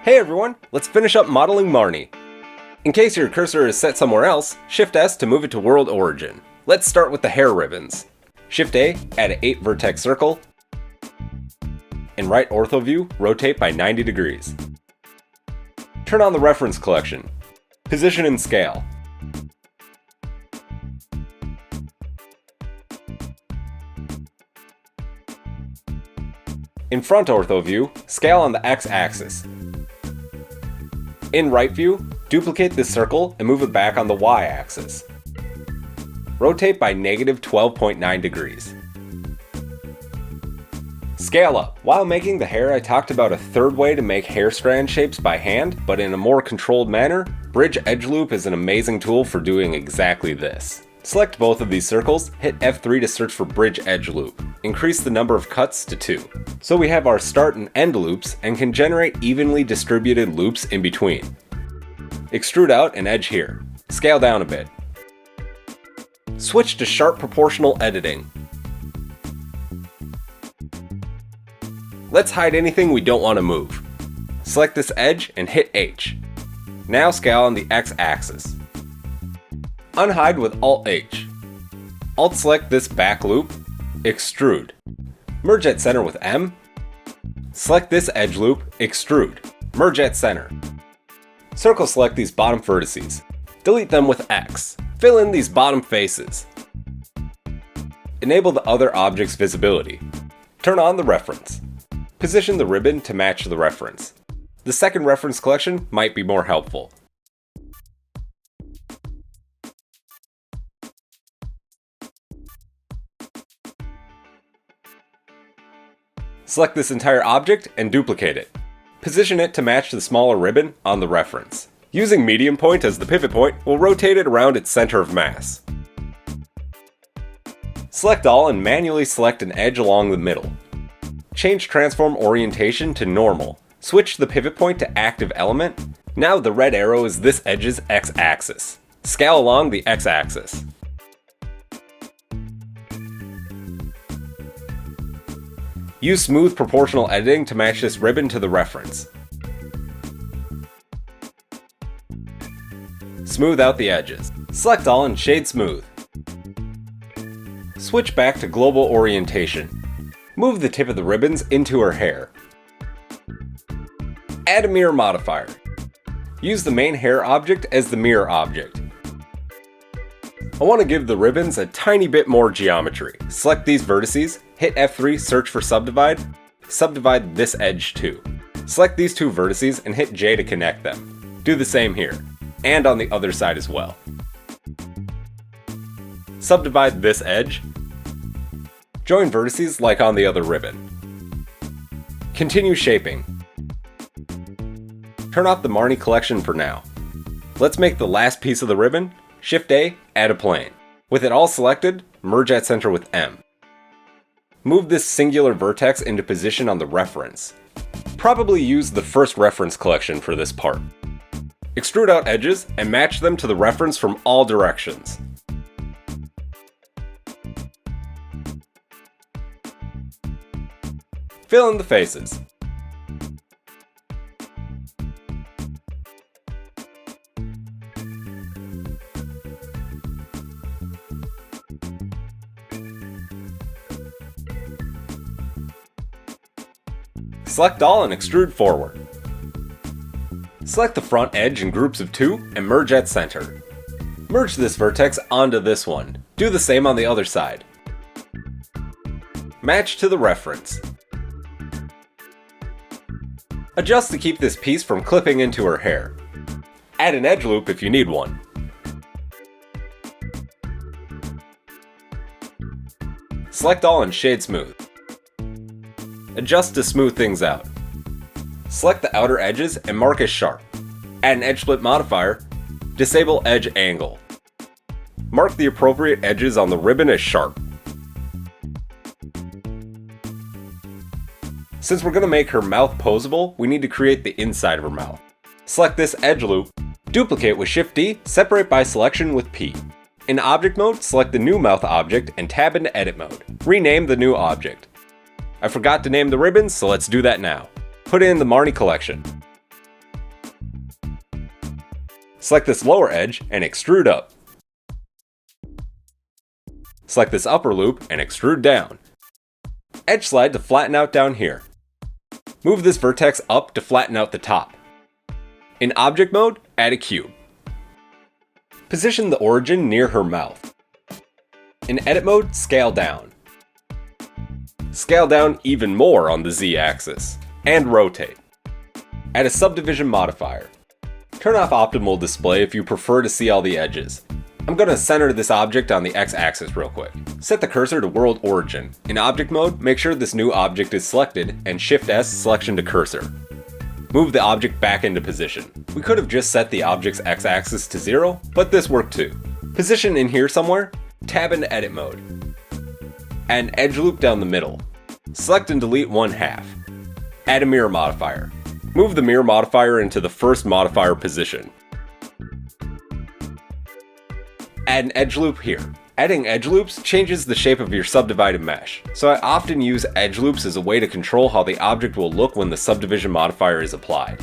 Hey everyone, let's finish up modeling Marnie. In case your cursor is set somewhere else, Shift S to move it to world origin. Let's start with the hair ribbons. Shift A, add an 8 vertex circle. In right ortho view, rotate by 90 degrees. Turn on the reference collection. Position and scale. In front ortho view, scale on the x-axis. In right view, duplicate this circle and move it back on the y-axis. Rotate by -12.9 degrees. Scale up. While making the hair, I talked about a third way to make hair strand shapes by hand, but in a more controlled manner. Bridge Edge Loop is an amazing tool for doing exactly this. Select both of these circles, hit F3 to search for Bridge Edge Loop. Increase the number of cuts to 2. So we have our start and end loops and can generate evenly distributed loops in between. Extrude out an edge here. Scale down a bit. Switch to sharp proportional editing. Let's hide anything we don't want to move. Select this edge and hit H. Now scale on the x-axis. Unhide with Alt-H. Alt-select this back loop. Extrude. Merge at center with M. Select this edge loop. Extrude. Merge at center. Circle select these bottom vertices. Delete them with X. Fill in these bottom faces. Enable the other object's visibility. Turn on the reference. Position the ribbon to match the reference. The second reference collection might be more helpful. Select this entire object and duplicate it. Position it to match the smaller ribbon on the reference. Using medium point as the pivot point, we'll rotate it around its center of mass. Select all and manually select an edge along the middle. Change transform orientation to normal. Switch the pivot point to active element. Now the red arrow is this edge's x-axis. Scale along the x-axis. Use smooth proportional editing to match this ribbon to the reference. Smooth out the edges. Select all and shade smooth. Switch back to global orientation. Move the tip of the ribbons into her hair. Add a mirror modifier. Use the main hair object as the mirror object. I want to give the ribbons a tiny bit more geometry. Select these vertices, hit F3, search for subdivide. Subdivide this edge too. Select these two vertices and hit J to connect them. Do the same here, and on the other side as well. Subdivide this edge. Join vertices like on the other ribbon. Continue shaping. Turn off the Marnie collection for now. Let's make the last piece of the ribbon. Shift A, add a plane. With it all selected, merge at center with M. Move this singular vertex into position on the reference. Probably use the first reference collection for this part. Extrude out edges and match them to the reference from all directions. Fill in the faces. Select all and extrude forward. Select the front edge in groups of 2 and merge at center. Merge this vertex onto this one. Do the same on the other side. Match to the reference. Adjust to keep this piece from clipping into her hair. Add an edge loop if you need one. Select all and shade smooth. Adjust to smooth things out. Select the outer edges and mark as sharp. Add an edge split modifier. Disable edge angle. Mark the appropriate edges on the ribbon as sharp. Since we're going to make her mouth posable, we need to create the inside of her mouth. Select this edge loop. Duplicate with Shift D, separate by selection with P. In object mode, select the new mouth object and tab into edit mode. Rename the new object. I forgot to name the ribbons, so let's do that now. Put in the Marnie collection. Select this lower edge and extrude up. Select this upper loop and extrude down. Edge slide to flatten out down here. Move this vertex up to flatten out the top. In object mode, add a cube. Position the origin near her mouth. In edit mode, scale down. Scale down even more on the Z-axis. And rotate. Add a subdivision modifier. Turn off optimal display if you prefer to see all the edges. I'm going to center this object on the X-axis real quick. Set the cursor to world origin. In object mode, make sure this new object is selected and Shift-S selection to cursor. Move the object back into position. We could have just set the object's X-axis to 0, but this worked too. Position in here somewhere, tab into edit mode. Add an edge loop down the middle. Select and delete 1/2. Add a mirror modifier. Move the mirror modifier into the first modifier position. Add an edge loop here. Adding edge loops changes the shape of your subdivided mesh, so I often use edge loops as a way to control how the object will look when the subdivision modifier is applied.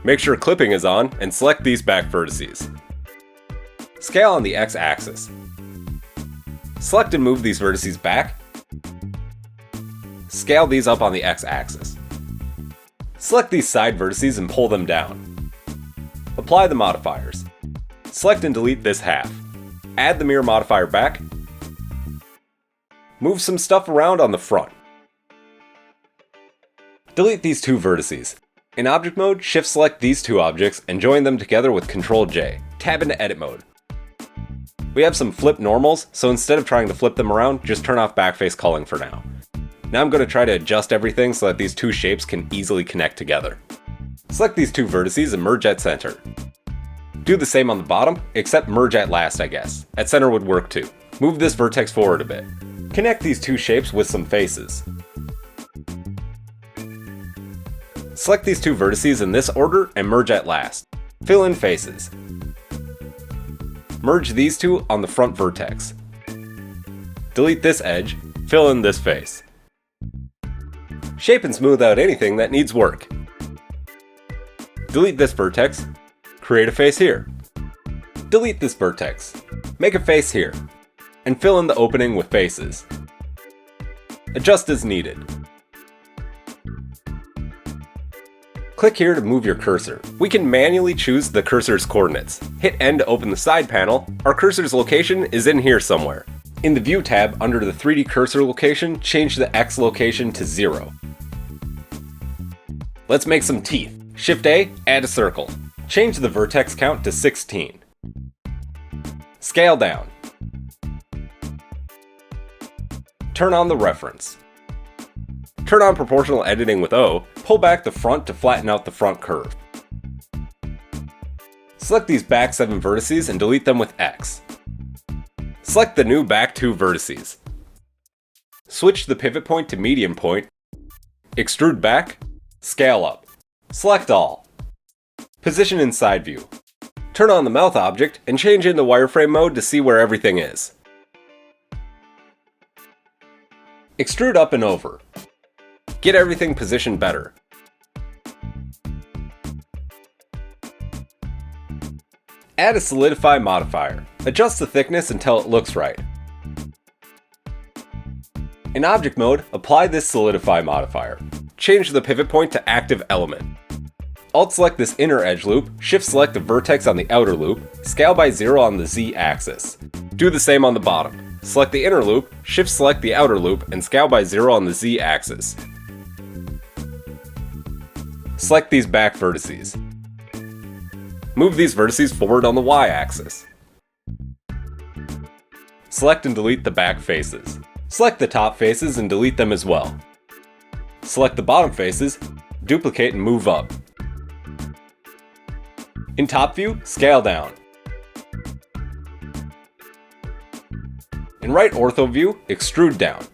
Make sure clipping is on and select these back vertices. Scale on the X-axis. Select and move these vertices back. Scale these up on the X-axis. Select these side vertices and pull them down. Apply the modifiers. Select and delete this half. Add the mirror modifier back. Move some stuff around on the front. Delete these two vertices. In object mode, shift select these two objects and join them together with Ctrl J. Tab into edit mode. We have some flip normals, so instead of trying to flip them around, just turn off backface culling for now. Now I'm going to try to adjust everything so that these two shapes can easily connect together. Select these two vertices and merge at center. Do the same on the bottom, except merge at last, I guess. At center would work too. Move this vertex forward a bit. Connect these two shapes with some faces. Select these two vertices in this order and merge at last. Fill in faces. Merge these two on the front vertex. Delete this edge, fill in this face. Shape and smooth out anything that needs work. Delete this vertex, create a face here. Delete this vertex, make a face here, and fill in the opening with faces. Adjust as needed. Click here to move your cursor. We can manually choose the cursor's coordinates. Hit N to open the side panel. Our cursor's location is in here somewhere. In the View tab, under the 3D cursor location, change the X location to 0. Let's make some teeth. Shift A, add a circle. Change the vertex count to 16. Scale down. Turn on the reference. Turn on proportional editing with O, pull back the front to flatten out the front curve. Select these back 7 vertices and delete them with X. Select the new back 2 vertices. Switch the pivot point to medium point. Extrude back. Scale up. Select all. Position in side view. Turn on the mouth object and change into wireframe mode to see where everything is. Extrude up and over. Get everything positioned better. Add a solidify modifier. Adjust the thickness until it looks right. In object mode, apply this solidify modifier. Change the pivot point to active element. Alt-select this inner edge loop, shift-select the vertex on the outer loop, scale by 0 on the Z-axis. Do the same on the bottom. Select the inner loop, shift-select the outer loop, and scale by 0 on the Z-axis. Select these back vertices. Move these vertices forward on the Y-axis. Select and delete the back faces. Select the top faces and delete them as well. Select the bottom faces, duplicate and move up. In top view, scale down. In right ortho view, extrude down.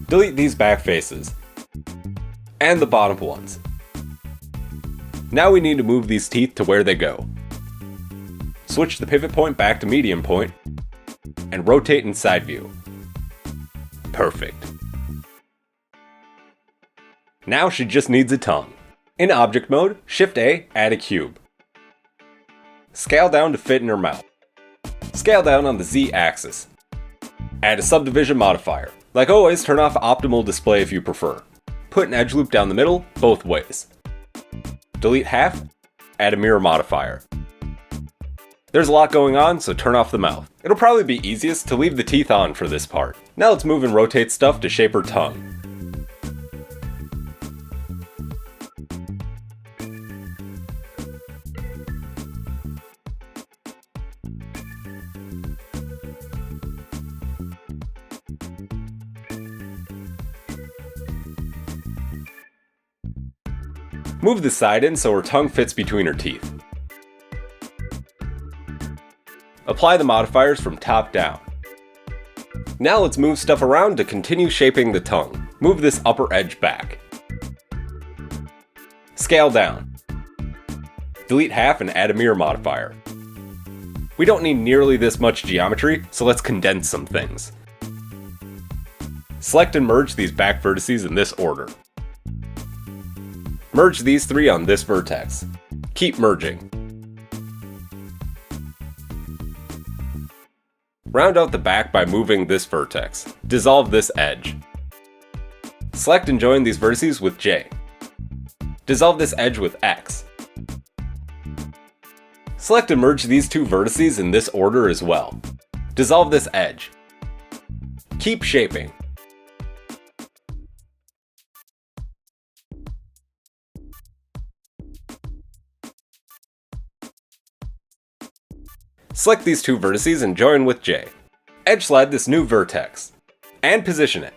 Delete these back faces. And the bottom ones. Now we need to move these teeth to where they go. Switch the pivot point back to medium point, and rotate in side view. Perfect. Now she just needs a tongue. In object mode, Shift-A, add a cube. Scale down to fit in your mouth. Scale down on the Z-axis. Add a subdivision modifier. Like always, turn off optimal display if you prefer. Put an edge loop down the middle, both ways. Delete half, add a mirror modifier. There's a lot going on, so turn off the mouth. It'll probably be easiest to leave the teeth on for this part. Now let's move and rotate stuff to shape her tongue. Move the side in so her tongue fits between her teeth. Apply the modifiers from top down. Now let's move stuff around to continue shaping the tongue. Move this upper edge back. Scale down. Delete half and add a mirror modifier. We don't need nearly this much geometry, so let's condense some things. Select and merge these back vertices in this order. Merge these three on this vertex. Keep merging. Round out the back by moving this vertex. Dissolve this edge. Select and join these vertices with J. Dissolve this edge with X. Select and merge these two vertices in this order as well. Dissolve this edge. Keep shaping. Select these two vertices and join with J. Edge slide this new vertex. And position it.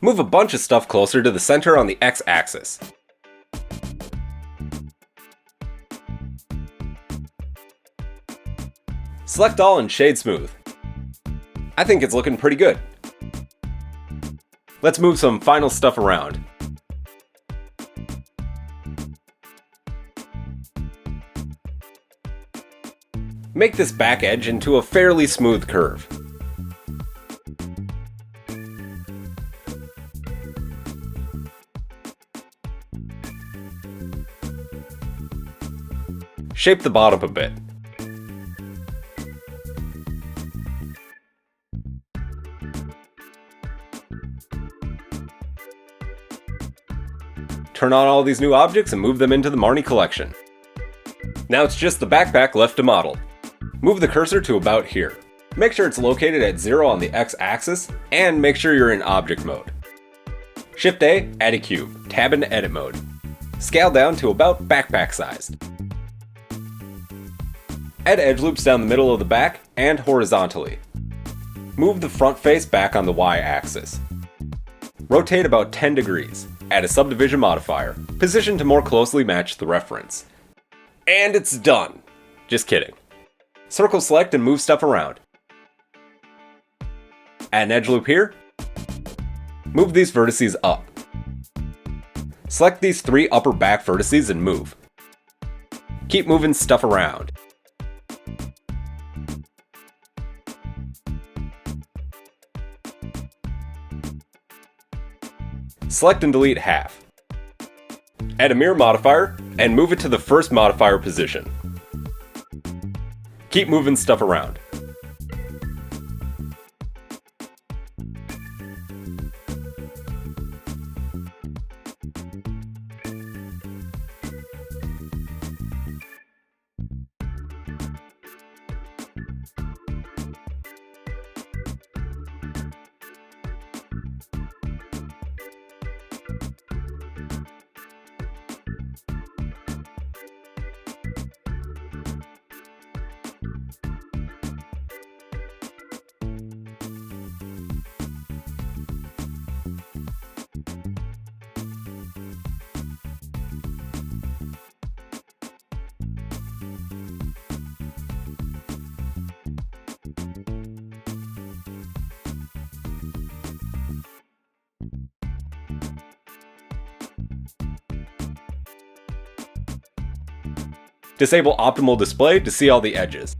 Move a bunch of stuff closer to the center on the X-axis. Select all and shade smooth. I think it's looking pretty good. Let's move some final stuff around. Make this back edge into a fairly smooth curve. Shape the bottom a bit. Turn on all these new objects and move them into the Marnie collection. Now it's just the backpack left to model. Move the cursor to about here. Make sure it's located at 0 on the X-axis, and make sure you're in object mode. Shift-A, add a cube, tab into edit mode. Scale down to about backpack sized. Add edge loops down the middle of the back and horizontally. Move the front face back on the Y-axis. Rotate about 10 degrees. Add a subdivision modifier, position to more closely match the reference. And it's done! Just kidding. Circle select and move stuff around. Add an edge loop here. Move these vertices up. Select these three upper back vertices and move. Keep moving stuff around. Select and delete half. Add a mirror modifier and move it to the first modifier position. Keep moving stuff around. Disable optimal display to see all the edges.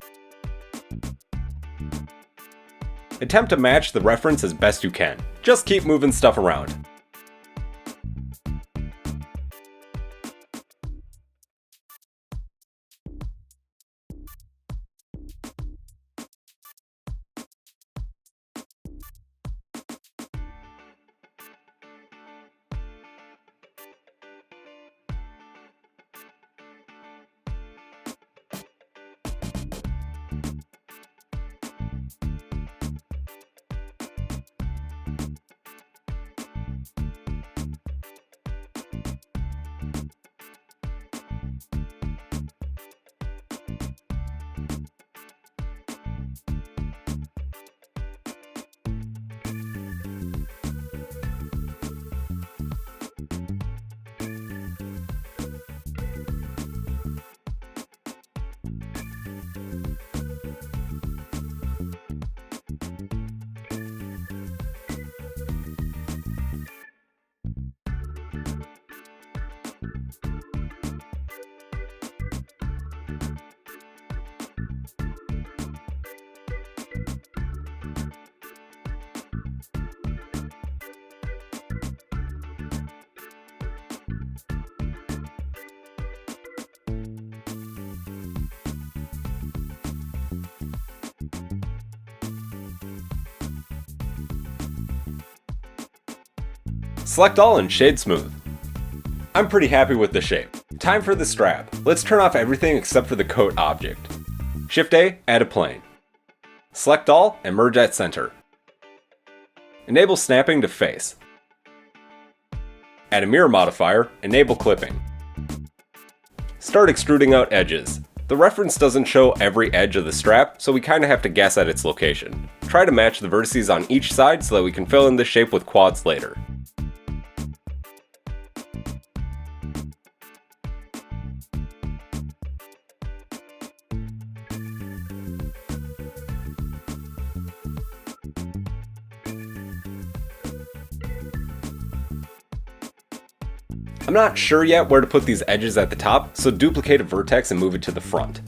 Attempt to match the reference as best you can. Just keep moving stuff around. Select all and shade smooth. I'm pretty happy with the shape. Time for the strap. Let's turn off everything except for the coat object. Shift A, add a plane. Select all and merge at center. Enable snapping to face. Add a mirror modifier, enable clipping. Start extruding out edges. The reference doesn't show every edge of the strap, so we kinda have to guess at its location. Try to match the vertices on each side so that we can fill in the shape with quads later. I'm not sure yet where to put these edges at the top, so duplicate a vertex and move it to the front.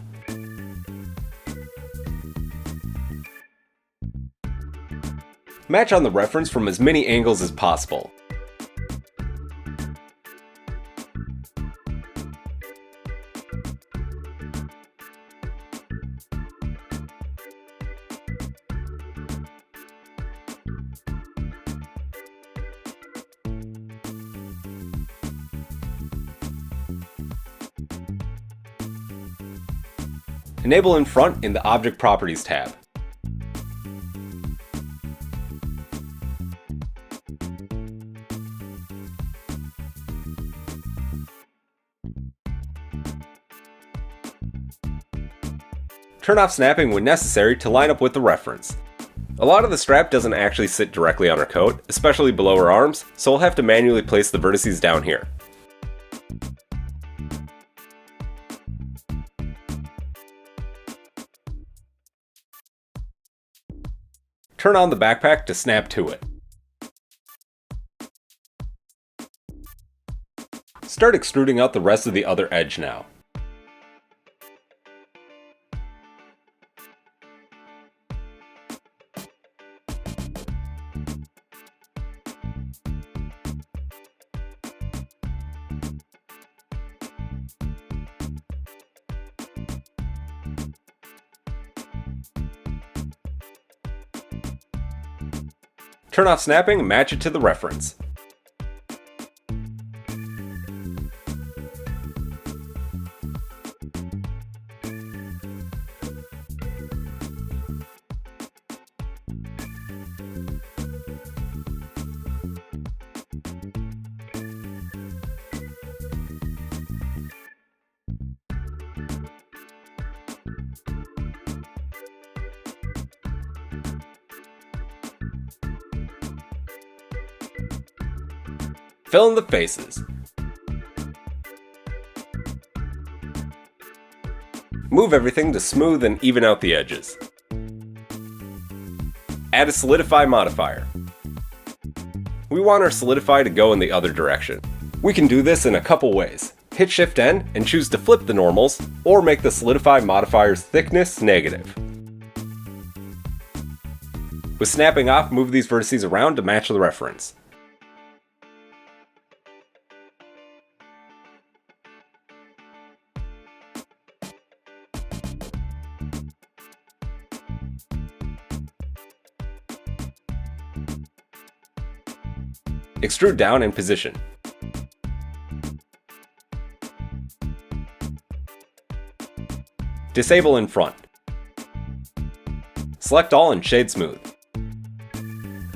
Match on the reference from as many angles as possible. Enable in front in the Object Properties tab. Turn off snapping when necessary to line up with the reference. A lot of the strap doesn't actually sit directly on our coat, especially below our arms, so we'll have to manually place the vertices down here. Turn on the backpack to snap to it. Start extruding out the rest of the other edge now. Turn off snapping and match it to the reference. Fill in the faces. Move everything to smooth and even out the edges. Add a solidify modifier. We want our solidify to go in the other direction. We can do this in a couple ways. Hit Shift N and choose to flip the normals, or make the solidify modifier's thickness negative. With snapping off, move these vertices around to match the reference. Extrude down and position. Disable in front. Select all and shade smooth.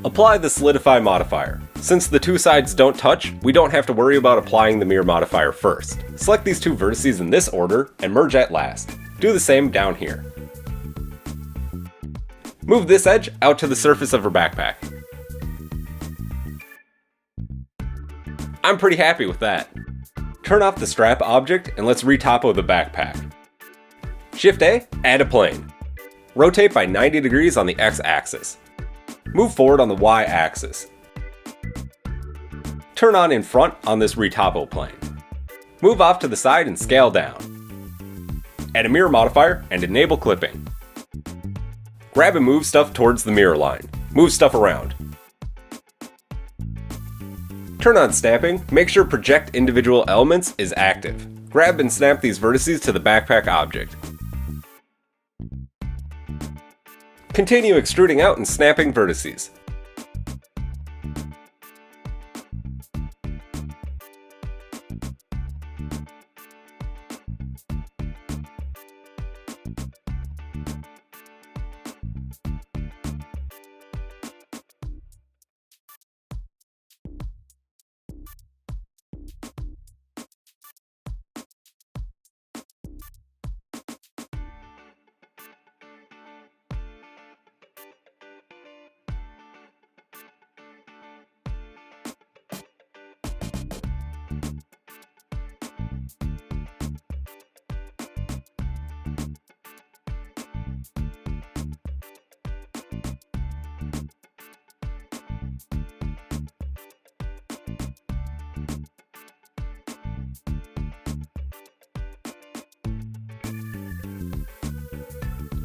Apply the solidify modifier. Since the two sides don't touch, we don't have to worry about applying the mirror modifier first. Select these two vertices in this order and merge at last. Do the same down here. Move this edge out to the surface of her backpack. I'm pretty happy with that. Turn off the strap object and let's re-topo the backpack. Shift A, add a plane. Rotate by 90 degrees on the X-axis. Move forward on the Y-axis. Turn on in front on this re-topo plane. Move off to the side and scale down. Add a mirror modifier and enable clipping. Grab and move stuff towards the mirror line. Move stuff around. Turn on snapping, make sure project individual elements is active. Grab and snap these vertices to the backpack object. Continue extruding out and snapping vertices.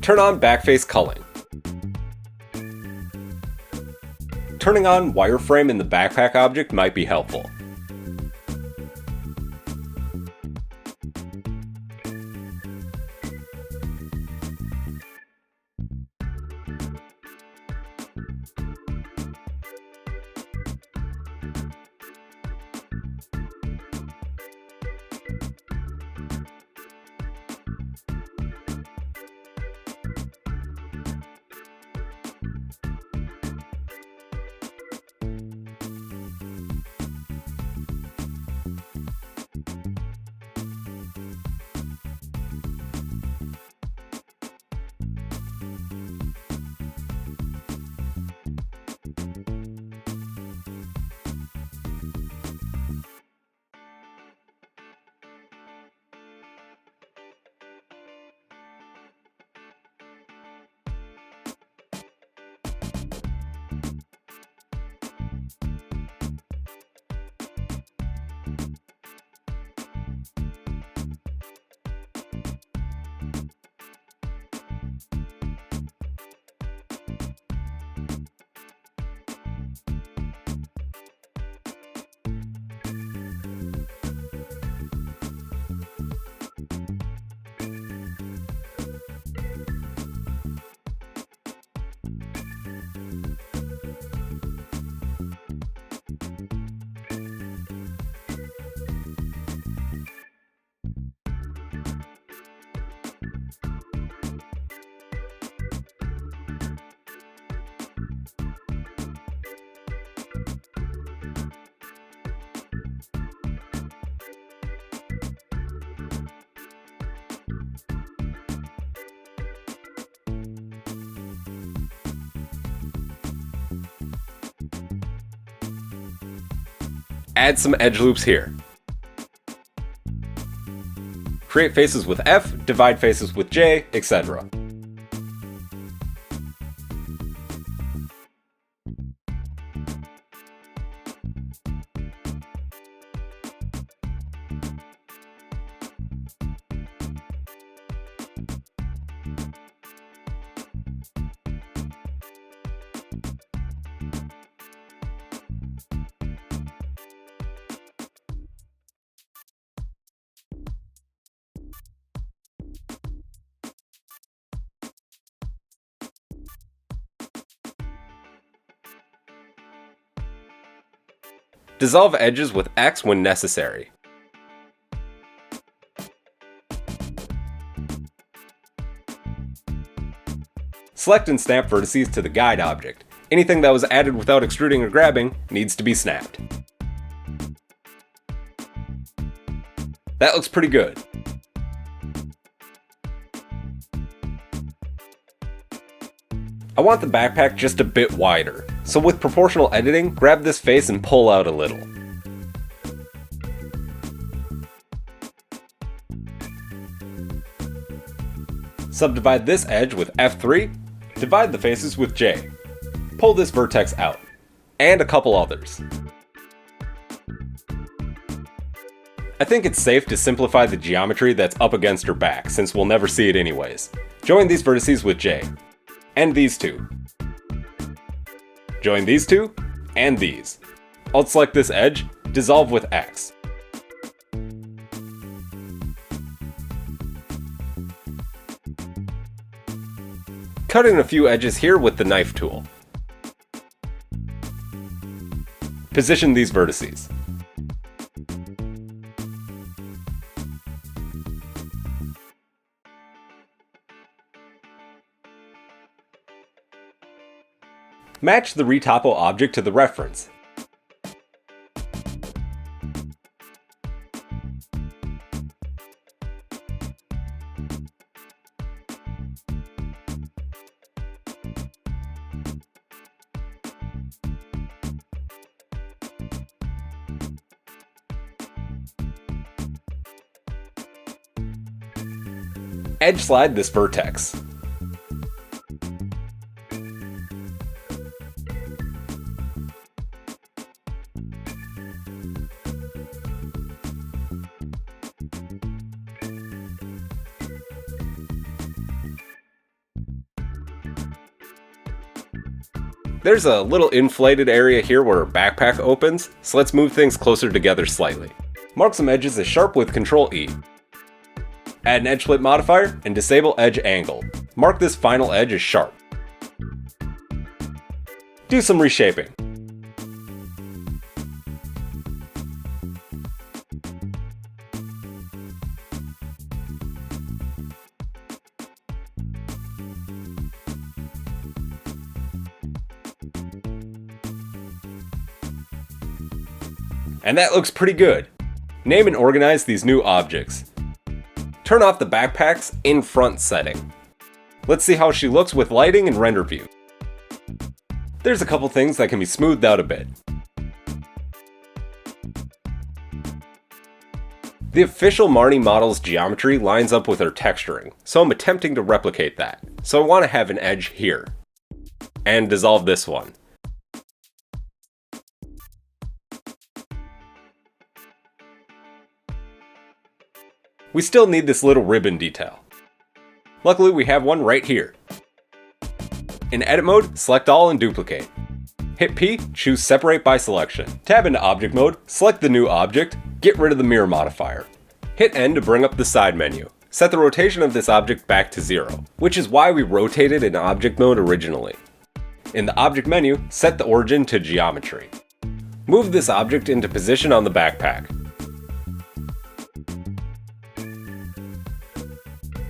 Turn on backface culling. Turning on wireframe in the backpack object might be helpful. Add some edge loops here. Create faces with F, divide faces with J, etc. Dissolve edges with X when necessary. Select and snap vertices to the guide object. Anything that was added without extruding or grabbing needs to be snapped. That looks pretty good. I want the backpack just a bit wider, so with proportional editing, grab this face and pull out a little. Subdivide this edge with F3, divide the faces with J. Pull this vertex out, and a couple others. I think it's safe to simplify the geometry that's up against her back, since we'll never see it anyways. Join these vertices with J. And these two. Join these two, and these. Alt select this edge, dissolve with X. Cut in a few edges here with the knife tool. Position these vertices. Match the re-topo object to the reference. Edge slide this vertex. There's a little inflated area here where our backpack opens, so let's move things closer together slightly. Mark some edges as sharp with Ctrl E. Add an edge flip modifier and disable edge angle. Mark this final edge as sharp. Do some reshaping. And that looks pretty good. Name and organize these new objects. Turn off the backpack's in front setting. Let's see how she looks with lighting and render view. There's a couple things that can be smoothed out a bit. The official Marnie model's geometry lines up with her texturing, so I'm attempting to replicate that. So I want to have an edge here. And dissolve this one. We still need this little ribbon detail. Luckily we have one right here. In edit mode, select all and duplicate. Hit P, choose separate by selection. Tab into object mode, select the new object, get rid of the mirror modifier. Hit N to bring up the side menu. Set the rotation of this object back to 0, which is why we rotated in object mode originally. In the object menu, set the origin to geometry. Move this object into position on the backpack.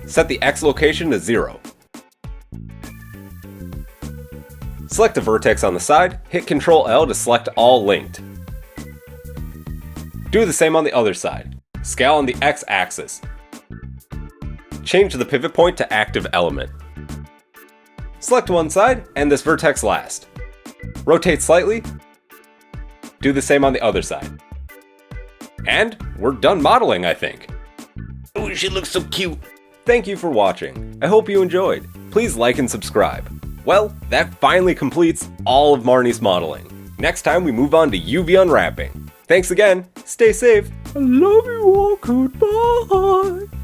Set the X location to 0. Select a vertex on the side, hit Ctrl L to select all linked. Do the same on the other side. Scale on the X axis. Change the pivot point to active element. Select one side, and this vertex last. Rotate slightly. Do the same on the other side. And we're done modeling, I think. Oh, she looks so cute. Thank you for watching. I hope you enjoyed. Please like and subscribe. Well, that finally completes all of Marnie's modeling. Next time we move on to UV unwrapping. Thanks again. Stay safe. I love you all. Goodbye.